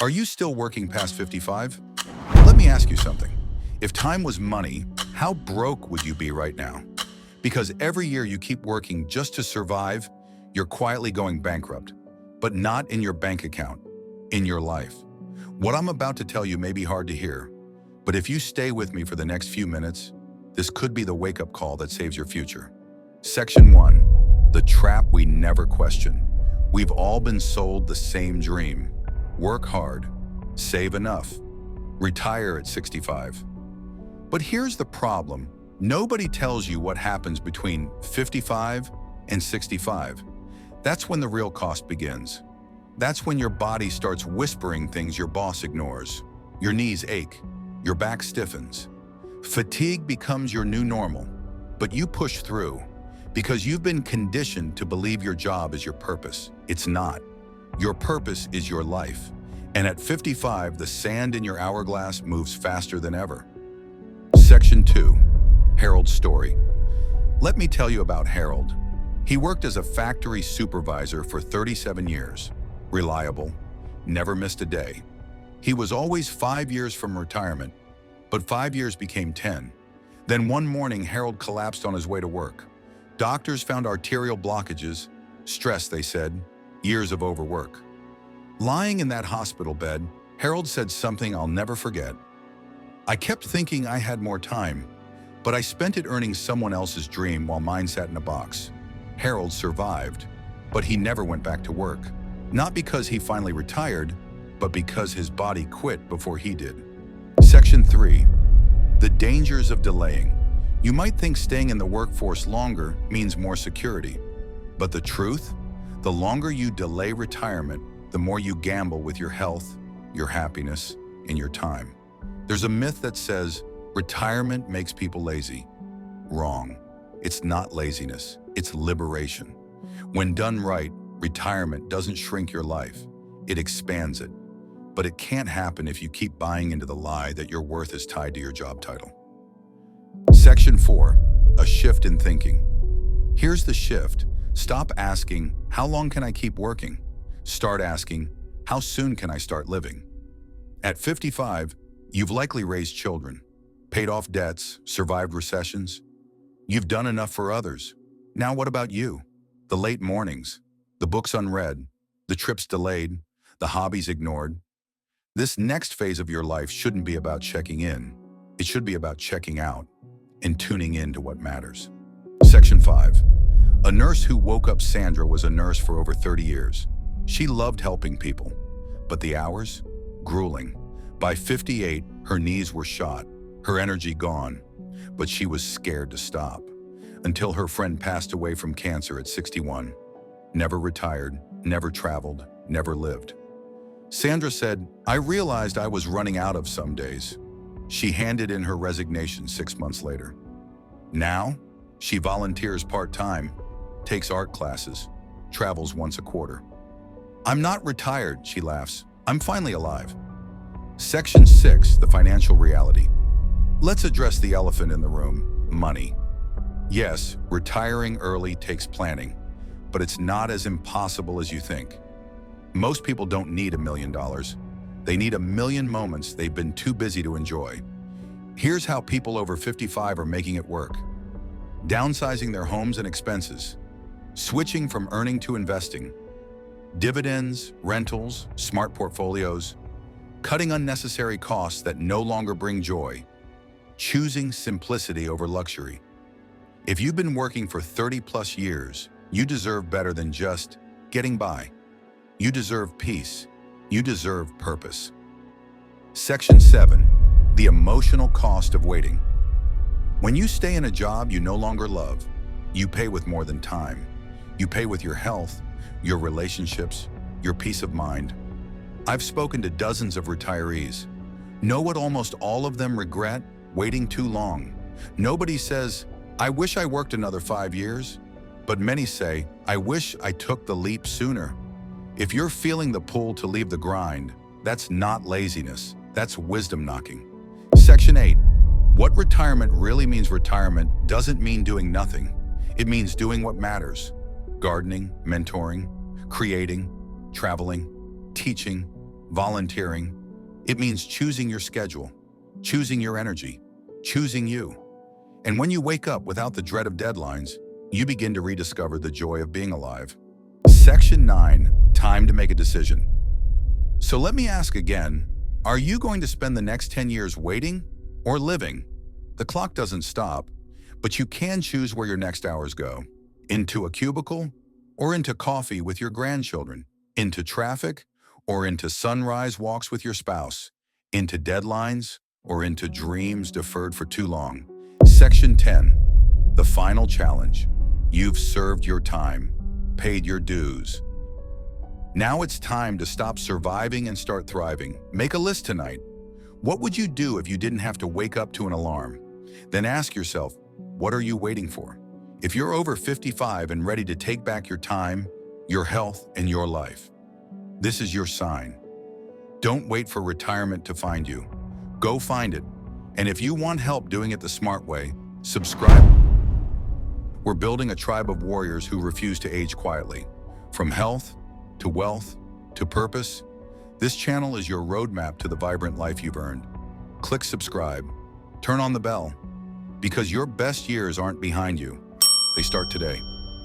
Are you still working past 55? Let me ask you something. If time was money, how broke would you be right now? Because every year you keep working just to survive, you're quietly going bankrupt. But not in your bank account, in your life. What I'm about to tell you may be hard to hear, but if you stay with me for the next few minutes, this could be the wake-up call that saves your future. Section 1. The trap we never question. We've all been sold the same dream. Work hard, save enough, retire at 65. But here's the problem. Nobody tells you what happens between 55 and 65. That's when the real cost begins. That's when your body starts whispering things your boss ignores. Your knees ache, your back stiffens. Fatigue becomes your new normal, but you push through because you've been conditioned to believe your job is your purpose. It's not. Your purpose is your life. And at 55, the sand in your hourglass moves faster than ever. Section 2. Harold's story. Let me tell you about Harold. He worked as a factory supervisor for 37 years. Reliable, never missed a day. He was always 5 years from retirement, but 5 years became 10. Then one morning, Harold collapsed on his way to work. Doctors found arterial blockages, stress, they said, years of overwork. Lying in that hospital bed, Harold said something I'll never forget. I kept thinking I had more time, but I spent it earning someone else's dream while mine sat in a box. Harold survived, but he never went back to work. Not because he finally retired, but because his body quit before he did. Section 3. The dangers of delaying. You might think staying in the workforce longer means more security. But the truth? The longer you delay retirement, the more you gamble with your health, your happiness, and your time. There's a myth that says retirement makes people lazy. Wrong. It's not laziness, it's liberation. When done right, retirement doesn't shrink your life, it expands it. But it can't happen if you keep buying into the lie that your worth is tied to your job title. Section 4. A shift in thinking. Here's the shift. Stop asking, how long can I keep working? Start asking, how soon can I start living? At 55, you've likely raised children, paid off debts, survived recessions. You've done enough for others. Now what about you? The late mornings, the books unread, the trips delayed, the hobbies ignored. This next phase of your life shouldn't be about checking in. It should be about checking out and tuning in to what matters. Section 5. A nurse who woke up Sandra was a nurse for over 30 years. She loved helping people, but the hours? Grueling. By 58, her knees were shot, her energy gone, but she was scared to stop. Until her friend passed away from cancer at 61. Never retired, never traveled, never lived. Sandra said, I realized I was running out of some days. She handed in her resignation 6 months later. Now, she volunteers part-time, takes art classes, travels once a quarter. I'm not retired, she laughs. I'm finally alive. Section 6, the financial reality. Let's address the elephant in the room, money. Yes, retiring early takes planning, but it's not as impossible as you think. Most people don't need $1 million. They need 1 million moments they've been too busy to enjoy. Here's how people over 55 are making it work. Downsizing their homes and expenses, switching from earning to investing, dividends, rentals, smart portfolios, cutting unnecessary costs that no longer bring joy, choosing simplicity over luxury. If you've been working for 30+ years, you deserve better than just getting by. You deserve peace. You deserve purpose. Section 7. The emotional cost of waiting. When you stay in a job you no longer love, you pay with more than time. You pay with your health, your relationships, your peace of mind. I've spoken to dozens of retirees. Know what almost all of them regret? Waiting too long. Nobody says, I wish I worked another 5 years, but many say, I wish I took the leap sooner. If you're feeling the pull to leave the grind, that's not laziness, that's wisdom knocking. Section 8. What retirement really means. Retirement doesn't mean doing nothing. It means doing what matters. Gardening, mentoring, creating, traveling, teaching, volunteering. It means choosing your schedule, choosing your energy, choosing you. And when you wake up without the dread of deadlines, you begin to rediscover the joy of being alive. Section 9, time to make a decision. So let me ask again, are you going to spend the next 10 years waiting or living? The clock doesn't stop, but you can choose where your next hours go. Into a cubicle or into coffee with your grandchildren, into traffic or into sunrise walks with your spouse, into deadlines or into dreams deferred for too long. Section 10, the final challenge. You've served your time, paid your dues. Now it's time to stop surviving and start thriving. Make a list tonight. What would you do if you didn't have to wake up to an alarm? Then ask yourself, what are you waiting for? If you're over 55 and ready to take back your time, your health, and your life, this is your sign. Don't wait for retirement to find you. Go find it. And if you want help doing it the smart way, subscribe. We're building a tribe of warriors who refuse to age quietly. From health to wealth to purpose, this channel is your roadmap to the vibrant life you've earned. Click subscribe, turn on the bell, because your best years aren't behind you. They start today.